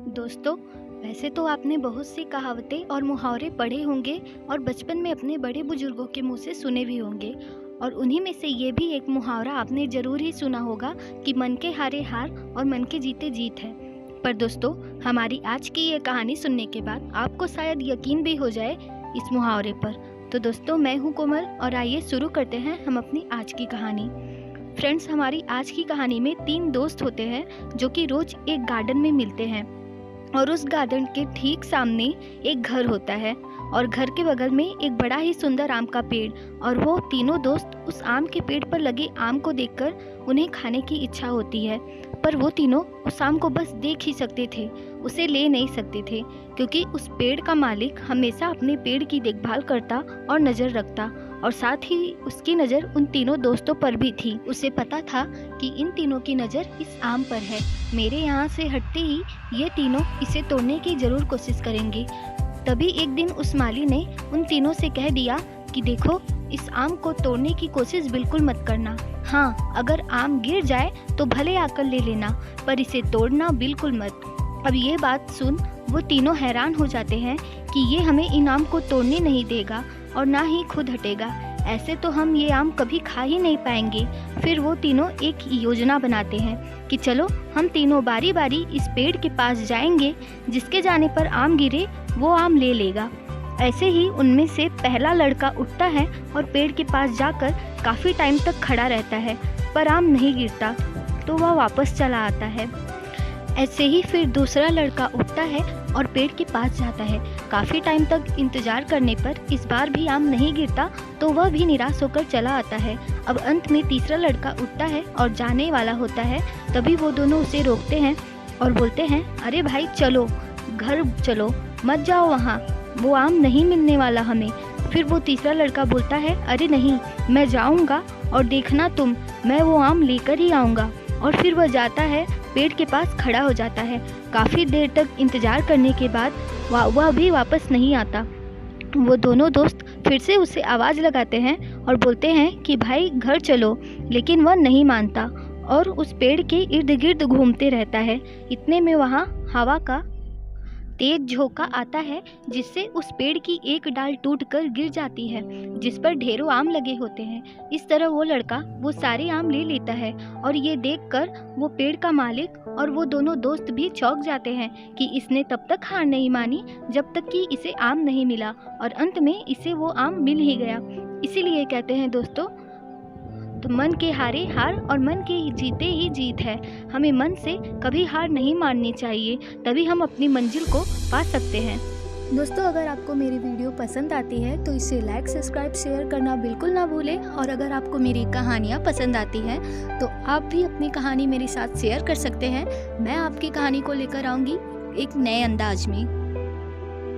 दोस्तों, वैसे तो आपने बहुत सी कहावतें और मुहावरे पढ़े होंगे और बचपन में अपने बड़े बुजुर्गों के मुंह से सुने भी होंगे। और उन्हीं में से ये भी एक मुहावरा आपने ज़रूर ही सुना होगा कि मन के हारे हार और मन के जीते जीत है। पर दोस्तों, हमारी आज की ये कहानी सुनने के बाद आपको शायद यकीन भी हो जाए इस मुहावरे पर। तो दोस्तों, मैं हूँ कोमल और आइए शुरू करते हैं हम अपनी आज की कहानी। फ्रेंड्स, हमारी आज की कहानी में 3 दोस्त होते हैं जो कि रोज़ एक गार्डन में मिलते हैं और उस गार्डन के ठीक सामने एक घर होता है और घर के बगल में एक बड़ा ही सुंदर आम का पेड़। और वो तीनों दोस्त उस आम के पेड़ पर लगे आम को देखकर उन्हें खाने की इच्छा होती है, पर वो तीनों उस आम को बस देख ही सकते थे, उसे ले नहीं सकते थे, क्योंकि उस पेड़ का मालिक हमेशा अपने पेड़ की देखभाल करता और नज़र रखता और साथ ही उसकी नज़र उन तीनों दोस्तों पर भी थी। उसे पता था कि इन तीनों की नज़र इस आम पर है, मेरे यहाँ से हटते ही ये तीनों इसे तोड़ने की ज़रूर कोशिश करेंगे। तभी एक दिन उस माली ने उन तीनों से कह दिया कि देखो, इस आम को तोड़ने की कोशिश बिल्कुल मत करना। हाँ, अगर आम गिर जाए तो भले आकर ले लेना, पर इसे तोड़ना बिल्कुल मत। अब ये बात सुन वो तीनों हैरान हो जाते हैं कि ये हमें इन आम को तोड़ने नहीं देगा और ना ही खुद हटेगा, ऐसे तो हम ये आम कभी खा ही नहीं पाएंगे। फिर वो तीनों एक योजना बनाते हैं कि चलो हम तीनों बारी बारी इस पेड़ के पास जाएंगे, जिसके जाने पर आम गिरे वो आम ले लेगा। ऐसे ही उनमें से पहला लड़का उठता है और पेड़ के पास जाकर काफ़ी टाइम तक खड़ा रहता है, पर आम नहीं गिरता, तो वह वापस चला आता है। ऐसे ही फिर दूसरा लड़का उठता है और पेड़ के पास जाता है। काफ़ी टाइम तक इंतज़ार करने पर इस बार भी आम नहीं गिरता, तो वह भी निराश होकर चला आता है। अब अंत में तीसरा लड़का उठता है और जाने वाला होता है। तभी वो दोनों उसे रोकते हैं और बोलते हैं, अरे भाई चलो, घर चलो, मत जाओ वहाँ, वो आम नहीं मिलने वाला हमें। फिर वो तीसरा लड़का बोलता है, अरे नहीं, मैं जाऊँगा और देखना तुम, मैं वो आम लेकर ही आऊँगा। और फिर वह जाता है, पेड़ के पास खड़ा हो जाता है। काफ़ी देर तक इंतज़ार करने के बाद वह भी वापस नहीं आता। वो दोनों दोस्त फिर से उसे आवाज़ लगाते हैं और बोलते हैं कि भाई घर चलो, लेकिन वह नहीं मानता और उस पेड़ के इर्द गिर्द घूमते रहता है। इतने में वहाँ हवा का तेज झोंका आता है, जिससे उस पेड़ की एक डाल टूटकर गिर जाती है, जिस पर ढेरों आम लगे होते हैं। इस तरह वो लड़का वो सारे आम ले लेता है और ये देखकर वो पेड़ का मालिक और वो दोनों दोस्त भी चौंक जाते हैं कि इसने तब तक हार नहीं मानी जब तक कि इसे आम नहीं मिला, और अंत में इसे वो आम मिल ही गया। इसीलिए कहते हैं दोस्तों, तो मन के हारे हार और मन के जीते ही जीत है। हमें मन से कभी हार नहीं माननी चाहिए, तभी हम अपनी मंजिल को पा सकते हैं। दोस्तों, अगर आपको मेरी वीडियो पसंद आती है तो इसे लाइक, सब्सक्राइब, शेयर करना बिल्कुल ना भूलें। और अगर आपको मेरी कहानियाँ पसंद आती हैं तो आप भी अपनी कहानी मेरे साथ शेयर कर सकते हैं। मैं आपकी कहानी को लेकर आऊँगी एक नए अंदाज में।